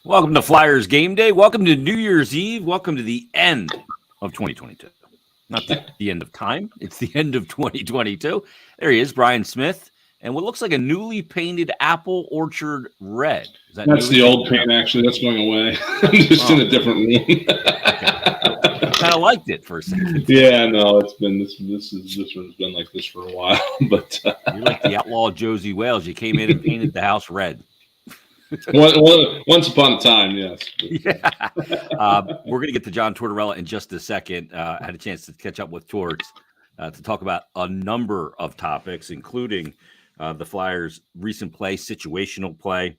Welcome to Flyers Game Day. Welcome to New Year's Eve. Welcome to the end of 2022. Not the end of time. It's the end of 2022. There he is, Brian Smith, and what looks like a newly painted apple orchard red. That's the old paint, actually. That's going away. I'm just in a different room. I kind of liked it for a second. Yeah, no, it's been this one's been like this for a while. But you're like the outlaw Josie Wales. You came in and painted the house red. Once upon a time, yes. Yeah. We're going to get to John Tortorella in just a second. I had a chance to catch up with Torts to talk about a number of topics, including the Flyers' recent play, situational play,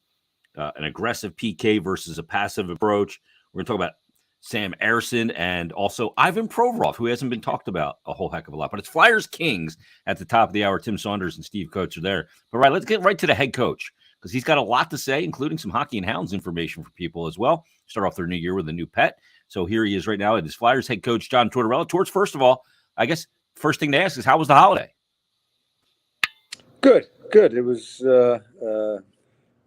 an aggressive PK versus a passive approach. We're going to talk about Sam Ersson and also Ivan Provorov, who hasn't been talked about a whole heck of a lot. But it's Flyers Kings at the top of the hour. Tim Saunders and Steve Coates are there. But let's get right to the head coach, because he's got a lot to say, including some Hockey and Hounds information for people as well. Start off their new year with a new pet. So here he is right now. It is Flyers head coach John Tortorella. Torts, first of all, I guess first thing to ask is, how was the holiday? Good. It was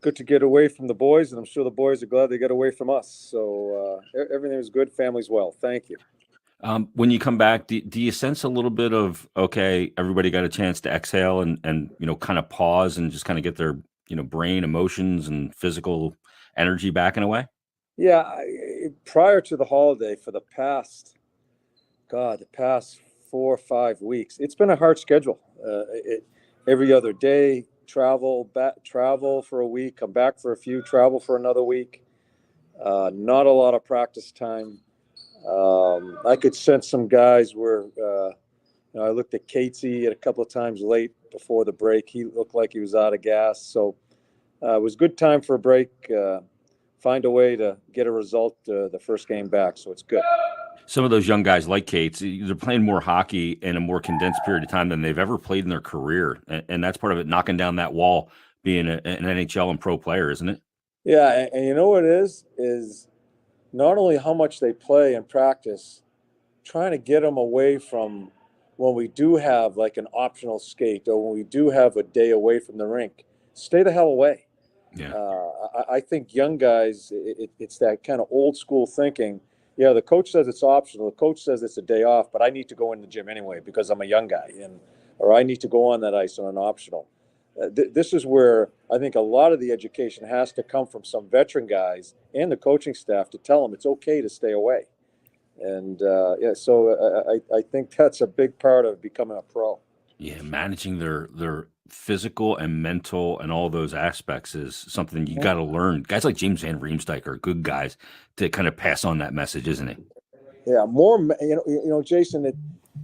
good to get away from the boys, and I'm sure the boys are glad they got away from us. So everything was good. Family's well. Thank you. When you come back, do you sense a little bit of, okay, everybody got a chance to exhale and kind of pause and just kind of get their brain, emotions, and physical energy back in a way? Yeah. Prior to the holiday, for the past 4 or 5 weeks, it's been a hard schedule. Every other day, travel for a week, come back for a few, travel for another week. Not a lot of practice time. I could sense some guys were, I looked at Catesy a couple of times late before the break. He looked like he was out of gas. So it was good time for a break. Find a way to get a result the first game back. So it's good. Some of those young guys like Cates, they're playing more hockey in a more condensed period of time than they've ever played in their career. And that's part of it, knocking down that wall, being an NHL and pro player, isn't it? Yeah. And you know what it is not only how much they play and practice, trying to get them away from when we do have like an optional skate or when we do have a day away from the rink. Stay the hell away. Yeah. I think young guys, it's that kind of old school thinking. Yeah, the coach says it's optional. The coach says it's a day off, but I need to go in the gym anyway because I'm a young guy, or I need to go on that ice on an optional. This is where I think a lot of the education has to come from some veteran guys and the coaching staff to tell them it's okay to stay away. And so I think that's a big part of becoming a pro. Yeah, managing their physical and mental and all those aspects is something you got to learn. Guys like James Van Riemsdyk are good guys to kind of pass on that message, isn't it? Yeah, more. Jason,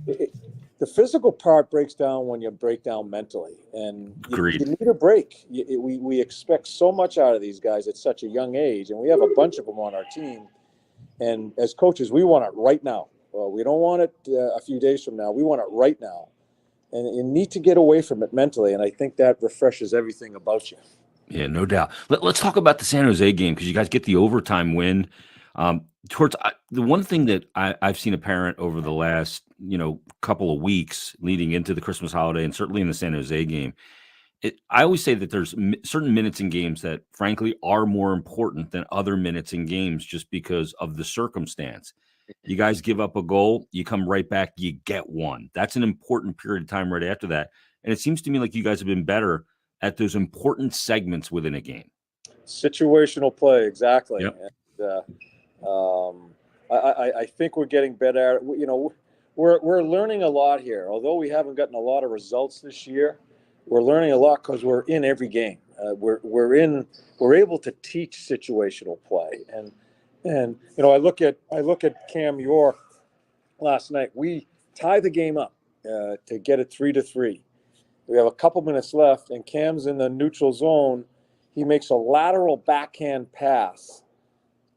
the physical part breaks down when you break down mentally, and you need a break. We expect so much out of these guys at such a young age, and we have a bunch of them on our team. And as coaches, we want it right now. Well, we don't want it a few days from now. We want it right now. And you need to get away from it mentally, and I think that refreshes everything about you. Yeah, no doubt. Let's talk about the San Jose game, because you guys get the overtime win. The one thing that I've seen apparent over the last couple of weeks leading into the Christmas holiday, and certainly in the San Jose game, I always say that there's certain minutes in games that, frankly, are more important than other minutes in games just because of the circumstance. You guys give up a goal, you come right back, you get one. That's an important period of time right after that. And it seems to me like you guys have been better at those important segments within a game. Situational play, exactly. Yep. And, I think we're getting better at it. We're learning a lot here. Although we haven't gotten a lot of results this year, we're learning a lot because we're in every game. We're able to teach situational play. And I look at Cam York last night. We tie the game up to get it 3-3. We have a couple minutes left, and Cam's in the neutral zone. He makes a lateral backhand pass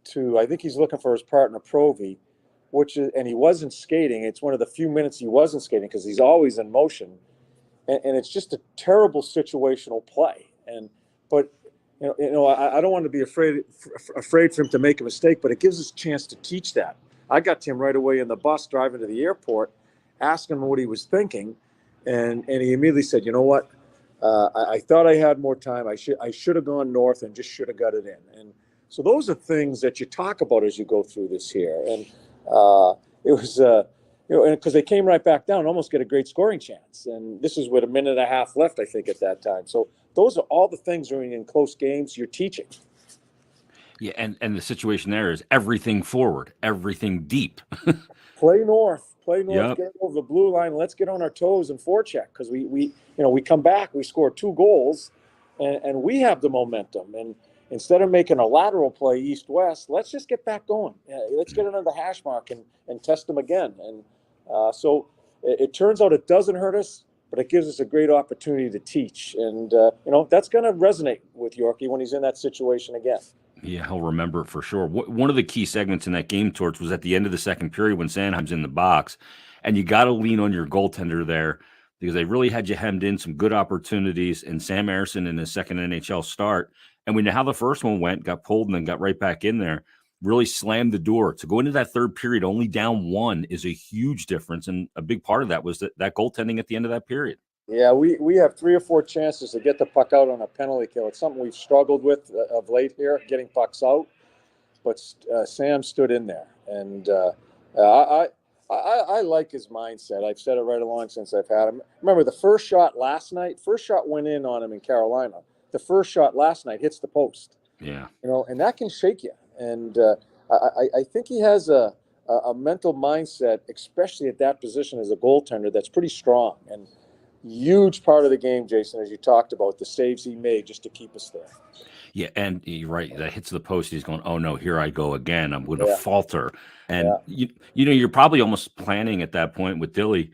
to, I think he's looking for his partner Provy, and he wasn't skating. It's one of the few minutes he wasn't skating because he's always in motion, and it's just a terrible situational play. But I don't want to be afraid for him to make a mistake, but it gives us a chance to teach that. I got to him right away in the bus driving to the airport, asking him what he was thinking, and he immediately said, "You know what? I thought I had more time. I should have gone north and just should have got it in." And so those are things that you talk about as you go through this here. And it was, because they came right back down, almost get a great scoring chance. And this is with a minute and a half left, I think, at that time. So those are all the things when you're in close games you're teaching. Yeah, and the situation there is everything forward, everything deep. Play north, Yep. get over the blue line. Let's get on our toes and forecheck, because we come back, we score 2 goals, and we have the momentum. And instead of making a lateral play east-west, let's just get back going. Let's get under the hash mark and test them again. And so it turns out it doesn't hurt us, but it gives us a great opportunity to teach. And that's going to resonate with Yorkie when he's in that situation again. Yeah, he'll remember it for sure. One of the key segments in that game, Torch, was at the end of the second period when Sanheim's in the box, and you got to lean on your goaltender there because they really had you hemmed in, some good opportunities, and Sam Ersson in his second NHL start. And we know how the first one went, got pulled, and then got right back in there, really slammed the door. To go into that third period only down 1 is a huge difference, and a big part of that was that goaltending at the end of that period. Yeah, we have 3 or 4 chances to get the puck out on a penalty kill. It's something we've struggled with of late here, getting pucks out. But Sam stood in there, and I like his mindset. I've said it right along since I've had him. Remember the first shot last night? First shot went in on him in Carolina. The first shot last night hits the post. Yeah, and that can shake you. And I think he has a mental mindset, especially at that position as a goaltender, that's pretty strong. And huge part of the game, Jason, as you talked about, the saves he made just to keep us there. yeah, and you're right. That hits the post. He's going, "Oh no, here I go again. I'm going to falter." And you're probably almost planning at that point with Dilly.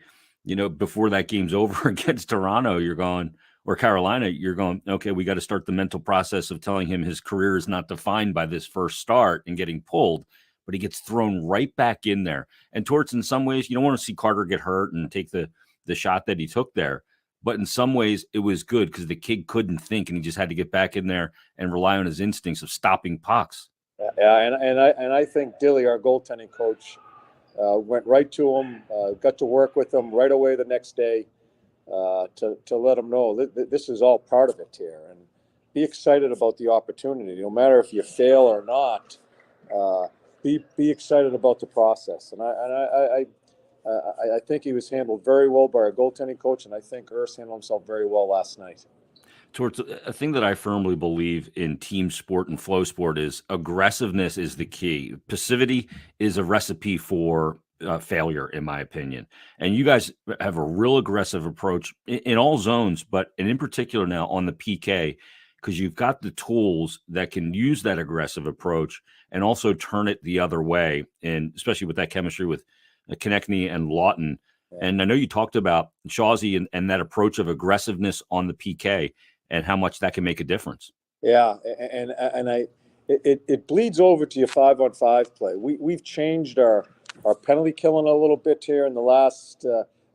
Before that game's over against Toronto, you're going, or Carolina, you're going, okay, we got to start the mental process of telling him his career is not defined by this first start and getting pulled. But he gets thrown right back in there. And towards, in some ways, you don't want to see Carter get hurt and take the shot that he took there. But in some ways, it was good because the kid couldn't think, and he just had to get back in there and rely on his instincts of stopping pucks. Yeah, and I think Dilly, our goaltending coach, went right to him, got to work with him right away the next day to let him know that this is all part of it here, and be excited about the opportunity. No matter if you fail or not, be excited about the process. And I think he was handled very well by our goaltending coach, and I think Urs handled himself very well last night. Towards a thing that I firmly believe in team sport and flow sport is aggressiveness is the key. Passivity is a recipe for failure, in my opinion. And you guys have a real aggressive approach in all zones, but in particular now on the PK, because you've got the tools that can use that aggressive approach and also turn it the other way, and especially with that chemistry with Konechny and Lawton. And I know you talked about Shawsey and that approach of aggressiveness on the PK and how much that can make a difference. Yeah, and it bleeds over to your 5-on-5 play. We've changed our penalty killing a little bit here in the last,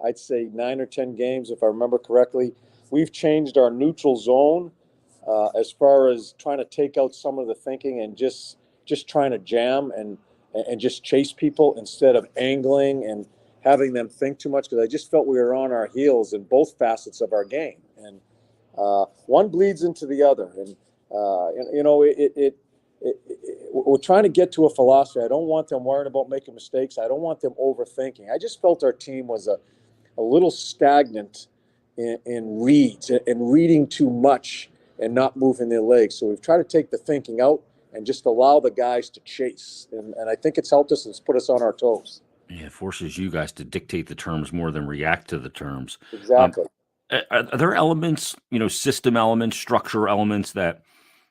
I'd say 9 or 10 games, if I remember correctly. We've changed our neutral zone as far as trying to take out some of the thinking and just trying to jam and just chase people instead of angling and having them think too much, because I just felt we were on our heels in both facets of our game. And one bleeds into the other. And, we're trying to get to a philosophy. I don't want them worrying about making mistakes. I don't want them overthinking. I just felt our team was a little stagnant in reads and reading too much and not moving their legs. So we've tried to take the thinking out and just allow the guys to chase. And I think it's helped us and it's put us on our toes. Yeah, it forces you guys to dictate the terms more than react to the terms. Exactly. Are there elements, system elements, structure elements that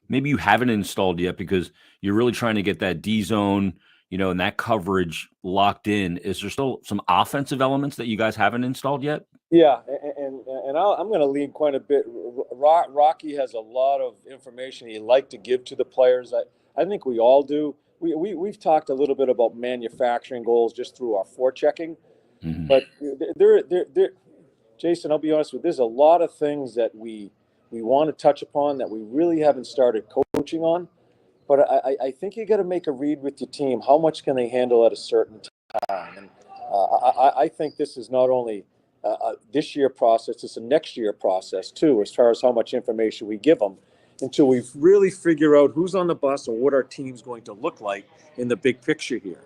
maybe you haven't installed yet because you're really trying to get that D zone, and that coverage locked in? Is there still some offensive elements that you guys haven't installed yet? Yeah, and I'm going to lean quite a bit. Rocky has a lot of information he'd like to give to the players. I think we all do. We've talked a little bit about manufacturing goals just through our forechecking, but there, Jason, I'll be honest with you, there's a lot of things that we want to touch upon that we really haven't started coaching on. but I think you got to make a read with your team. How much can they handle at a certain time? And I think this is not only this year process, it's a next year process too, as far as how much information we give them until we really figure out who's on the bus and what our team's going to look like in the big picture here.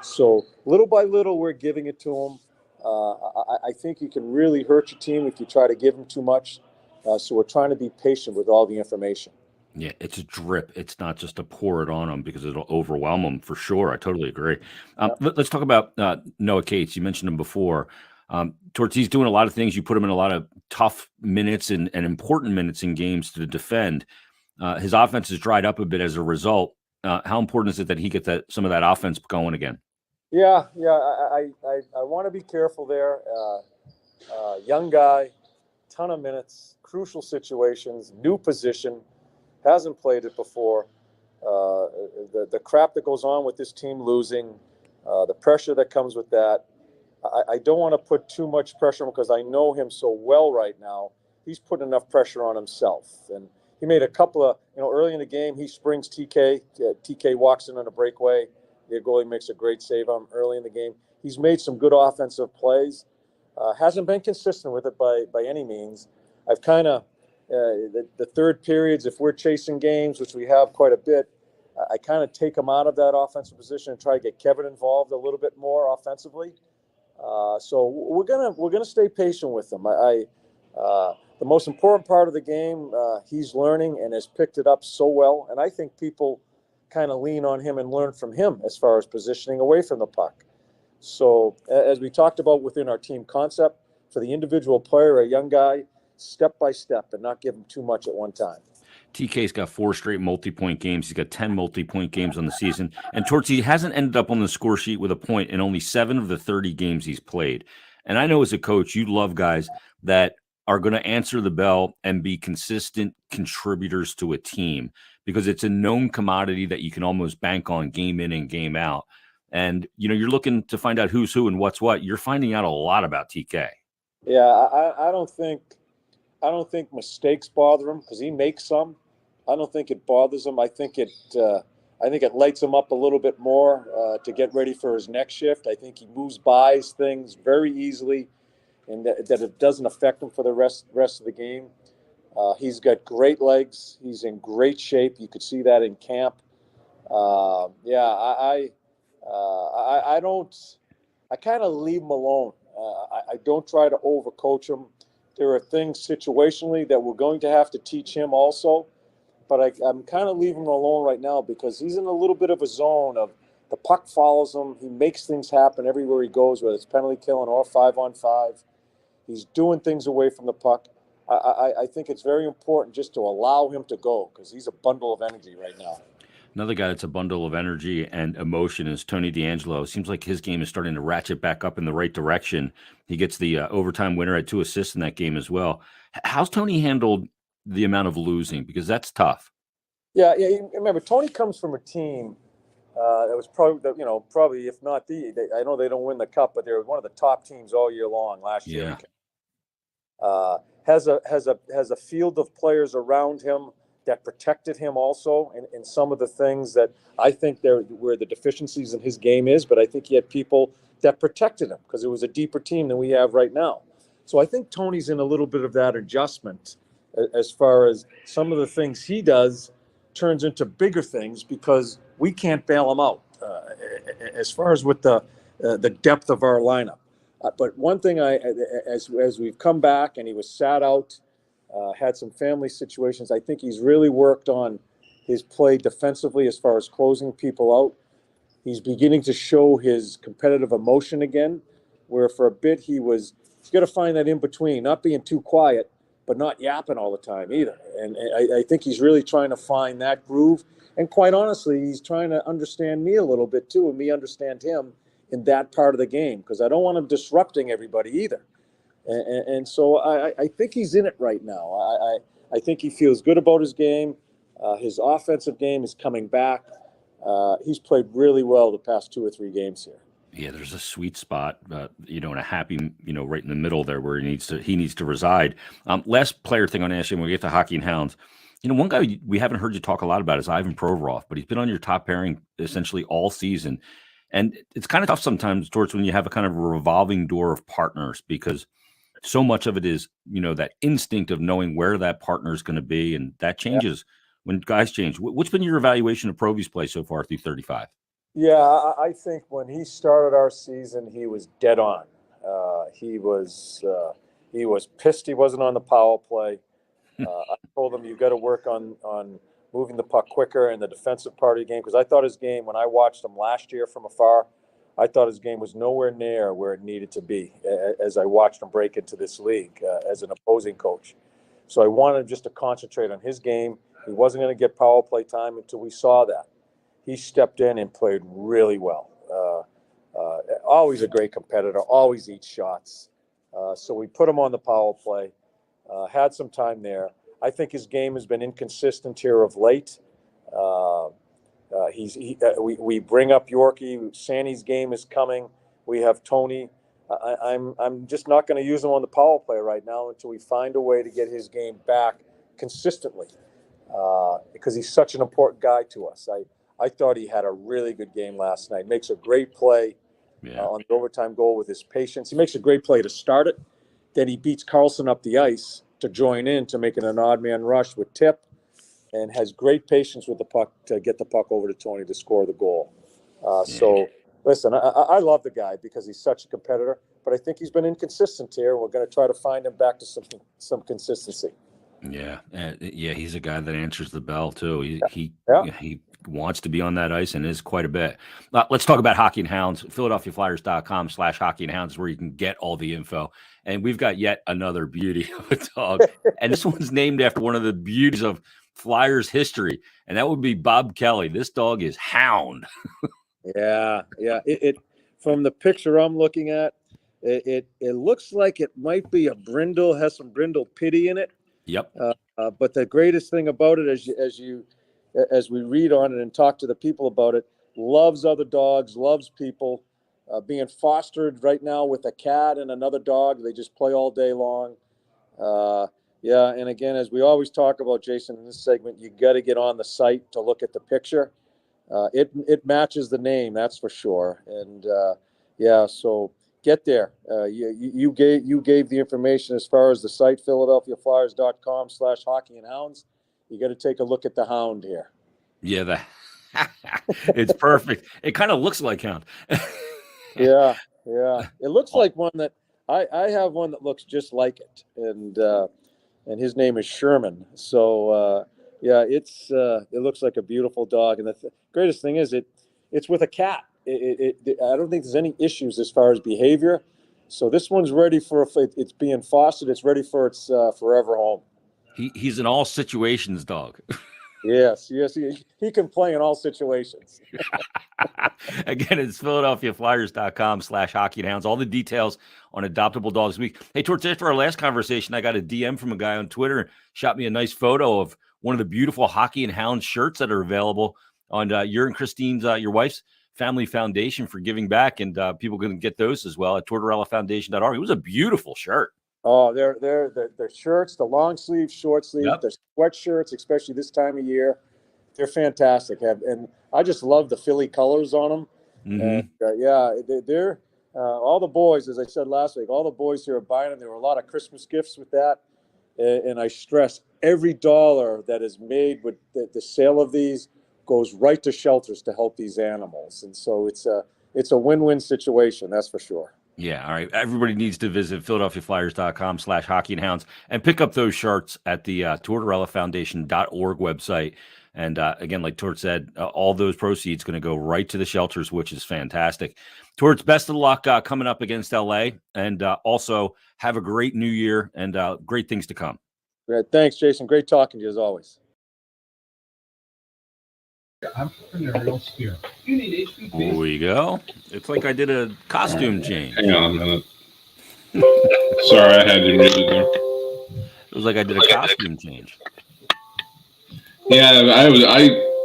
So little by little, we're giving it to them. I think you can really hurt your team if you try to give them too much. So we're trying to be patient with all the information. Yeah, it's a drip. It's not just to pour it on them because it'll overwhelm them for sure. I totally agree. Let's talk about Noah Cates. You mentioned him before. Towards he's doing a lot of things. You put him in a lot of tough minutes and important minutes in games to defend. His offense has dried up a bit as a result. How important is it that he gets some of that offense going again? Yeah. I want to be careful there. Young guy, ton of minutes, crucial situations, new position. Hasn't played it before. The crap that goes on with this team losing, the pressure that comes with that. I don't want to put too much pressure on him because I know him so well right now. He's putting enough pressure on himself. And he made a couple of, early in the game, he springs TK. TK walks in on a breakaway. The goalie makes a great save on him early in the game. He's made some good offensive plays. Hasn't been consistent with it by any means. I've kind of, the third periods, if we're chasing games, which we have quite a bit, I kind of take him out of that offensive position and try to get Kevin involved a little bit more offensively. So we're gonna stay patient with him. The most important part of the game, he's learning and has picked it up so well, and I think people kind of lean on him and learn from him as far as positioning away from the puck. So as we talked about within our team concept, for the individual player, a young guy, step by step and not give him too much at one time. TK's got 4 straight multi-point games. He's got 10 multi-point games on the season. And he hasn't ended up on the score sheet with a point in only 7 of the 30 games he's played. And I know as a coach, you love guys that are going to answer the bell and be consistent contributors to a team because it's a known commodity that you can almost bank on game in and game out. And, you're looking to find out who's who and what's what. You're finding out a lot about TK. Yeah, I don't think mistakes bother him because he makes some. I don't think it bothers him. I think it lights him up a little bit more to get ready for his next shift. I think he moves by things very easily, and that it doesn't affect him for the rest of the game. He's got great legs. He's in great shape. You could see that in camp. I kind of leave him alone. I don't try to overcoach him. There are things situationally that we're going to have to teach him also, but I'm kind of leaving him alone right now because he's in a little bit of a zone of the puck follows him. He makes things happen everywhere he goes, whether it's penalty killing or 5-on-5. He's doing things away from the puck. I think it's very important just to allow him to go because he's a bundle of energy right now. Another guy that's a bundle of energy and emotion is Tony DeAngelo. Seems like his game is starting to ratchet back up in the right direction. He gets the overtime winner, had 2 assists in that game as well. How's Tony handled the amount of losing? Because that's tough. Yeah. Remember, Tony comes from a team that was probably if not I know they don't win the cup, but they're one of the top teams all year long last year. Has a field of players around him that protected him also in some of the things that I think where the deficiencies in his game is, but I think he had people that protected him because it was a deeper team than we have right now. So I think Tony's in a little bit of that adjustment as far as some of the things he does turns into bigger things because we can't bail him out as far as with the depth of our lineup. But one thing as we've come back and he was sat out, had some family situations. I think he's really worked on his play defensively as far as closing people out. He's beginning to show his competitive emotion again, where for a bit he's got to find that in between, not being too quiet, but not yapping all the time either. And I think he's really trying to find that groove. And quite honestly, he's trying to understand me a little bit too, and me understand him in that part of the game, because I don't want him disrupting everybody either. And so I think he's in it right now. I think he feels good about his game. His offensive game is coming back. He's played really well the past 2 or 3 games here. Yeah, there's a sweet spot, and a happy, right in the middle there where he needs to reside. Last player thing on Ashley, when we get to Hockey and Hounds, One guy we haven't heard you talk a lot about is Ivan Provorov, but he's been on your top pairing essentially all season. And it's kind of tough sometimes, George, when you have a kind of revolving door of partners, because so much of it is, that instinct of knowing where that partner is going to be. And that changes when guys change. What's been your evaluation of Provy's play so far through 35? Yeah, I think when he started our season, he was dead on. He was pissed he wasn't on the power play. I told him you got to work on moving the puck quicker in the defensive part of the game, because I thought his game, when I watched him last year from afar, I thought his game was nowhere near where it needed to be as I watched him break into this league as an opposing coach. So I wanted just to concentrate on his game. He wasn't going to get power play time until we saw that. He stepped in and played really well. Always a great competitor, always eats shots. So we put him on the power play, had some time there. I think his game has been inconsistent here of late. We bring up Yorkie. Sandy's game is coming. We have Tony. I'm just not going to use him on the power play right now until we find a way to get his game back consistently, because he's such an important guy to us. I thought he had a really good game last night. Makes a great play on the overtime goal with his patience. He makes a great play to start it. Then he beats Carlson up the ice to join in to make it an odd man rush with tip, and has great patience with the puck to get the puck over to Tony to score the goal. So, listen, I love the guy because he's such a competitor, but I think he's been inconsistent here. We're going to try to find him back to some consistency. Yeah, he's a guy that answers the bell too. He wants to be on that ice and is quite a bit. Let's talk about Hockey and Hounds. PhiladelphiaFlyers.com/Hockey and Hounds is where you can get all the info. And we've got yet another beauty of a dog, and this one's named after one of the beauties of Flyers history, and that would be Bob Kelly. This dog is Hound. Yeah. It from the picture I'm looking at, it looks like it might be a brindle, has some brindle pity in it. Yep. But the greatest thing about it, as we read on it and talk to the people about it, loves other dogs, loves people. Being fostered right now with a cat and another dog, they just play all day long. And again, as we always talk about, Jason, in this segment, you got to get on the site to look at the picture. It matches the name, that's for sure. And so get there. You gave the information as far as the site, PhiladelphiaFlyers.com/Hockey and Hounds. You got to take a look at the Hound here. Yeah, it's perfect. It kind of looks like Hound. Yeah. It looks like one that I have one that looks just like it, and his name is Sherman. So it looks like a beautiful dog, and the greatest thing is it's with a cat. I don't think there's any issues as far as behavior. So this one's ready for it's being fostered. It's ready for its forever home. He's an all situations dog. Yes, he can play in all situations. Again, it's PhiladelphiaFlyers.com/Hockey and Hounds. All the details on Adoptable Dogs Week. Hey, towards after our last conversation, I got a DM from a guy on Twitter, shot me a nice photo of one of the beautiful Hockey and Hounds shirts that are available on your and Christine's, your wife's family foundation for giving back, and people can get those as well at TortorellaFoundation.org. It was a beautiful shirt. Oh, they're shirts, the long sleeve, short sleeve, the sweatshirts, especially this time of year. They're fantastic. And I just love the Philly colors on them. Mm-hmm. And they're all the boys, as I said last week, all the boys here are buying them. There were a lot of Christmas gifts with that. And I stress every dollar that is made with the sale of these goes right to shelters to help these animals. And so it's a win-win situation. That's for sure. Yeah, all right. Everybody needs to visit PhiladelphiaFlyers.com/Hockey and Hounds and pick up those shirts at the TortorellaFoundation.org website. And again, like Tort said, all those proceeds going to go right to the shelters, which is fantastic. Torts, best of luck coming up against LA, and also have a great new year and great things to come. Great. Thanks, Jason. Great talking to you as always. Entrepreneurial spirit. You need HPP. There we go. It's like I did a costume change. Hang on a minute. Sorry, I had you muted there. It was like I did a costume change. Yeah, I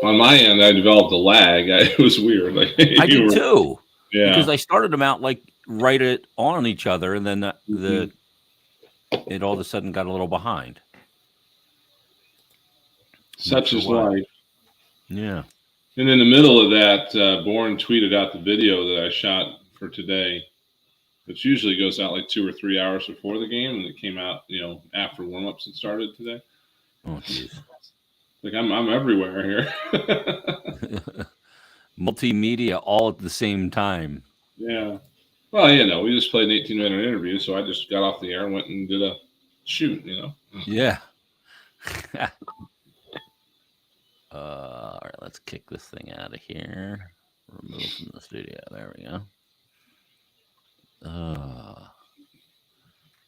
on my end, I developed a lag. It was weird. I did too. Yeah. Because I started them out like right on each other, and then it all of a sudden got a little behind. Such sure is why. life. Yeah. And in the middle of that, Bourne tweeted out the video that I shot for today, which usually goes out like 2 or 3 hours before the game, and it came out, after warmups had started today. Oh, jeez. Like I'm everywhere here. Multimedia all at the same time. Yeah. Well, we just played an 18-minute interview, so I just got off the air and went and did a shoot. Yeah. All right, let's kick this thing out of here. Remove from the studio. There we go.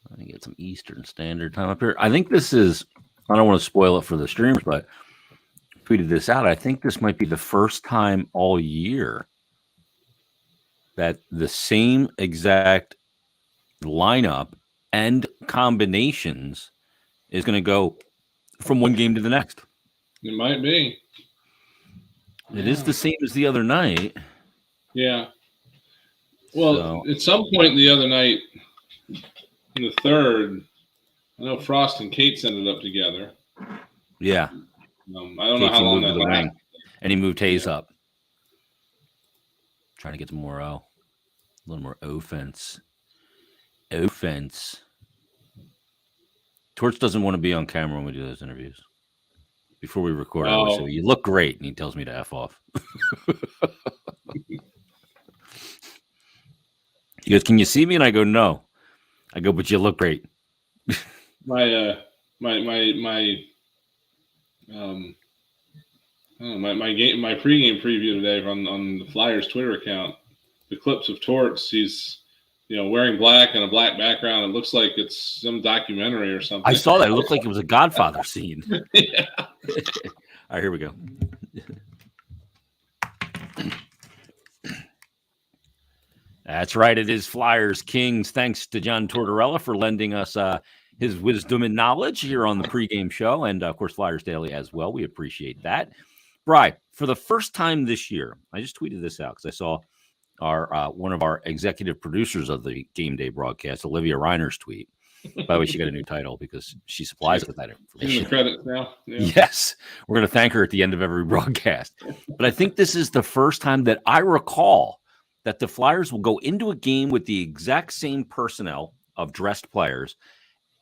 Let me get some Eastern Standard Time up here. I think this is, I don't want to spoil it for the streamers, but tweeted this out. I think this might be the first time all year that the same exact lineup and combinations is going to go from one game to the next. It might be. It is the same as the other night. Yeah. Well, at some point the other night, in the third, I know Frost and Cates ended up together. Yeah. I don't know how long that lasted. And he moved Hayes up. Trying to get some more a little more offense. Torch doesn't want to be on camera when we do those interviews. Before we record, I always say, you look great, and he tells me to F off. He goes, can you see me? And I go, no. I go, but you look great. My pregame preview today on the Flyers Twitter account, the clips of Torts, he's wearing black and a black background. It looks like it's some documentary or something. I saw that. It looked like it was a Godfather scene. Yeah. All right, here we go. That's right. It is Flyers Kings. Thanks to John Tortorella for lending us his wisdom and knowledge here on the pregame show. And, of course, Flyers Daily as well. We appreciate that. Bri, for the first time this year, I just tweeted this out because I saw our one of our executive producers of the game day broadcast, Olivia Reiner's tweet. By the way, she got a new title because she supplies us with that information. The credits now. Yeah. Yes, we're going to thank her at the end of every broadcast. But I think this is the first time that I recall that the Flyers will go into a game with the exact same personnel of dressed players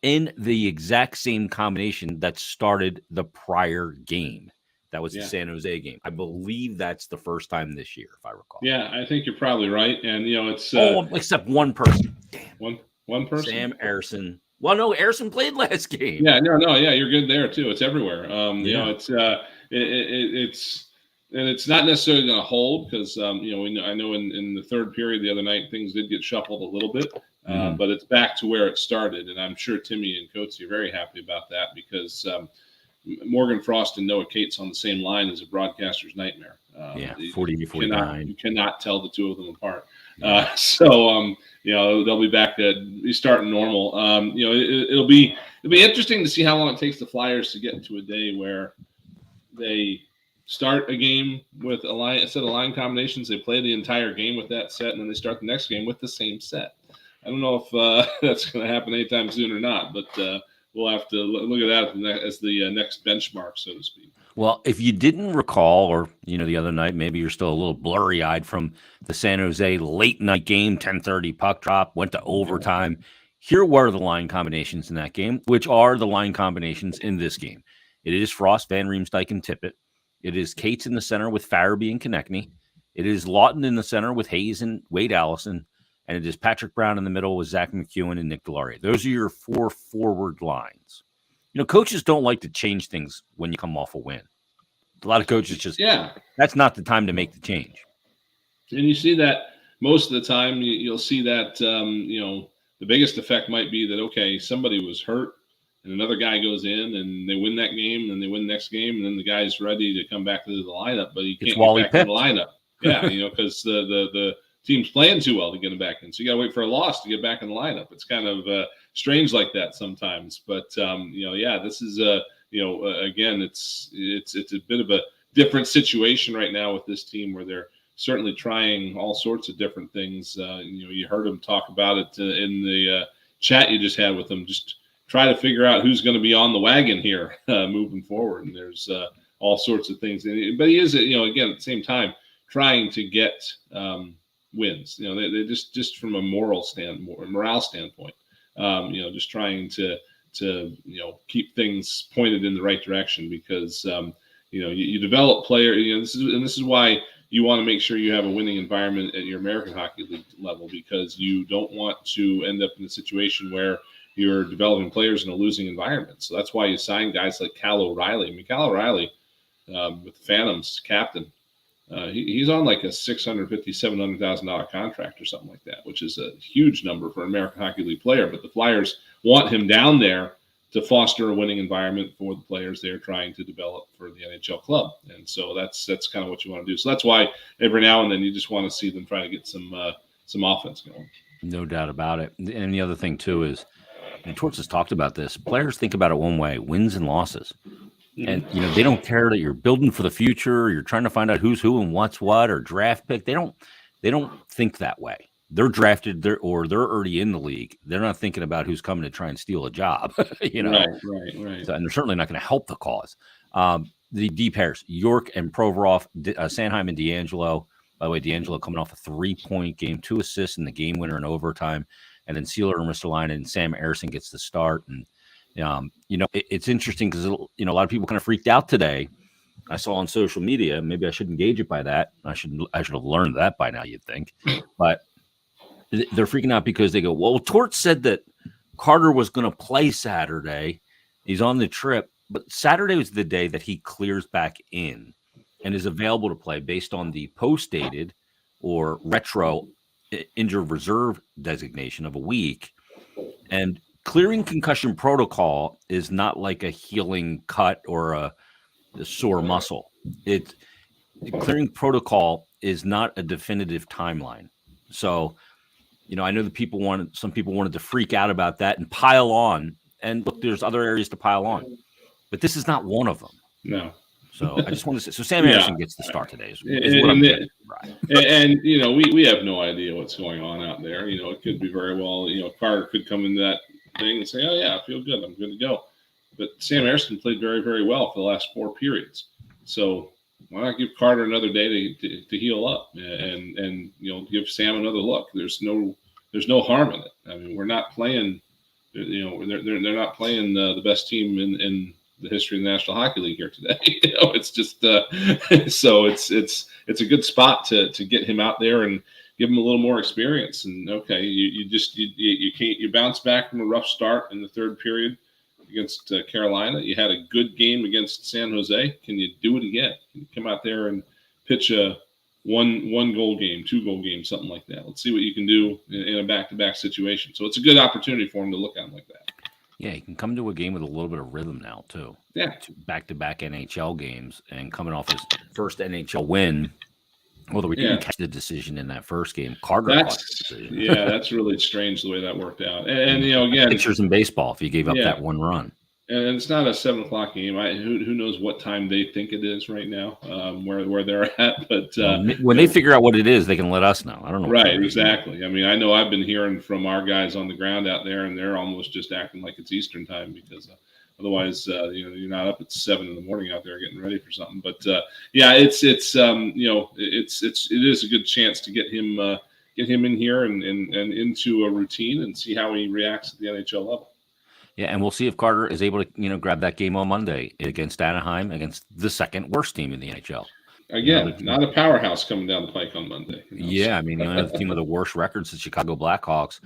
in the exact same combination that started the prior game. That was the San Jose game. I believe that's the first time this year, if I recall. Yeah, I think you're probably right. And, it's... except one person. Damn. One person? Sam Ersson. Well, no, Ersson played last game. Yeah, yeah, you're good there, too. It's everywhere. It's not necessarily going to hold because, I know in the third period the other night, things did get shuffled a little bit. But it's back to where it started. And I'm sure Timmy and Coates are very happy about that because Morgan Frost and Noah Cates on the same line is a broadcaster's nightmare. 40-49. You cannot tell the two of them apart. They'll be back to be starting normal. It'll be interesting to see how long it takes the Flyers to get into a day where they start a game with a set of line combinations. They play the entire game with that set, and then they start the next game with the same set. I don't know if that's going to happen anytime soon or not, but we'll have to look at that as the next benchmark, so to speak. Well, if you didn't recall, or, the other night, maybe you're still a little blurry-eyed from the San Jose late night game, 10:30 puck drop, went to overtime. Here were the line combinations in that game, which are the line combinations in this game. It is Frost, Van Riemsdyk, and Tippett. It is Cates in the center with Farabee and Konechny. It is Lawton in the center with Hayes and Wade Allison. And it is Patrick Brown in the middle with Zach McEwen and Nick Deslauriers. Those are your four forward lines. Coaches don't like to change things when you come off a win. A lot of coaches that's not the time to make the change. And you see that most of the time. You'll see that, the biggest effect might be that, okay, somebody was hurt and another guy goes in and they win that game and they win the next game and then the guy's ready to come back to the lineup, but he can't get back in the lineup. Yeah, because the team's playing too well to get him back in. So you got to wait for a loss to get back in the lineup. It's kind of strange like that sometimes. But, this is, again, it's a bit of a different situation right now with this team where they're certainly trying all sorts of different things. You heard them talk about it in the chat you just had with them, just try to figure out who's going to be on the wagon here moving forward. And there's all sorts of things. But he is, again, at the same time, trying to get wins. They just from a morale standpoint, just trying to keep things pointed in the right direction, because you develop players. This is why you want to make sure you have a winning environment at your American Hockey League level, because you don't want to end up in a situation where you're developing players in a losing environment. So that's why you sign guys like Cal O'Reilly. I mean, Cal O'Reilly with the Phantoms captain, he's on like a $650,000-$700,000 contract or something like that, which is a huge number for an American Hockey League player. But the Flyers want him down there to foster a winning environment for the players they're trying to develop for the NHL club. And so that's kind of what you want to do. So that's why every now and then you just want to see them try to get some offense going. No doubt about it. And the other thing too is, and Torts has talked about this, players think about it one way: wins and losses. And they don't care that you're building for the future, you're trying to find out who's who and what's what, or draft pick. They don't think that way. They're drafted, they're already in the league. They're not thinking about who's coming to try and steal a job. Right. So, and they're certainly not going to help the cause. The D pairs, York and Provorov, Sanheim and D'Angelo. By the way, D'Angelo coming off a 3-point game, 2 assists in the game winner in overtime. And then Sealer and Ristolainen and Sam Ersson gets the start. And, it's interesting because, a lot of people kind of freaked out today. I saw on social media, maybe I shouldn't gauge it by that. I should have learned that by now, you'd think. But they're freaking out because they go, well, Torts said that Carter was going to play Saturday. He's on the trip. But Saturday was the day that he clears back in and is available to play based on the post-dated or retro injured reserve designation of a week. And clearing concussion protocol is not like a healing cut or a sore muscle. Clearing protocol is not a definitive timeline. So, I know some people wanted to freak out about that and pile on. And look, there's other areas to pile on, but this is not one of them. No. So I just want to say, so Sam Anderson gets the start today. And we have no idea what's going on out there. It could be very well, Carter could come into that thing and say, oh yeah, I feel good, I'm good to go. But Sam Anderson played very, very well for the last 4 periods. So why not give Carter another day to heal up and give Sam another look? There's no harm in it. I mean, we're not playing, they're not playing the best team in the history of the National Hockey League here today. It's just so it's a good spot to get him out there and give him a little more experience. And okay, you bounce back from a rough start in the 3rd period against Carolina. You had a good game against San Jose. Can you do it again? Can you come out there and pitch a one goal game, 2 goal game, something like that? Let's see what you can do in a back-to-back situation. So it's a good opportunity for him to look at him like that. Yeah, he can come to a game with a little bit of rhythm now, too. Yeah. Back-to-back NHL games and coming off his first NHL win. Although we didn't catch the decision in that first game. Carter caught the decision. Yeah, that's really strange the way that worked out. And again, pictures in baseball if you gave up that one run. And it's not a 7:00 game. Who knows what time they think it is right now, where they're at. But when they figure out what it is, they can let us know. I don't know. Right, exactly. I mean, I know I've been hearing from our guys on the ground out there, and they're almost just acting like it's Eastern time because otherwise, you're not up at 7 a.m. out there getting ready for something. But it is a good chance to get him in here and into a routine and see how he reacts at the NHL level. Yeah, and we'll see if Carter is able to, grab that game on Monday against Anaheim, against the 2nd worst team in the NHL. Again, not a powerhouse coming down the pike on Monday. Yeah, I mean, the team with the worst records, the Chicago Blackhawks.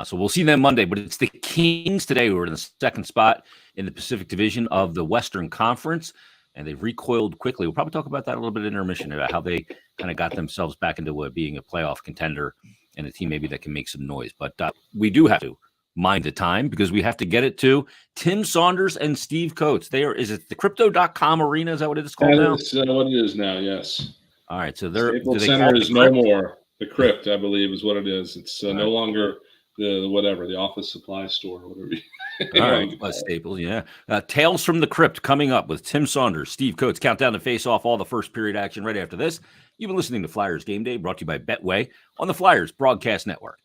So we'll see them Monday, but it's the Kings today who are in the 2nd spot in the Pacific Division of the Western Conference, and they've recoiled quickly. We'll probably talk about that a little bit in intermission, about how they kind of got themselves back into being a playoff contender and a team maybe that can make some noise. But we do have to mind the time because we have to get it to Tim Saunders and Steve Coates. Is it the crypto.com arena? Is that what it is called now? That's what it is now, yes. All right, so Staples Center is no more. The Crypt, I believe, is what it is. It's no longer the office supply store or whatever. All right, Staples, yeah. Tales from the Crypt coming up with Tim Saunders, Steve Coates. Countdown to face off all the first period action right after this. You've been listening to Flyers Game Day, brought to you by Betway on the Flyers Broadcast Network.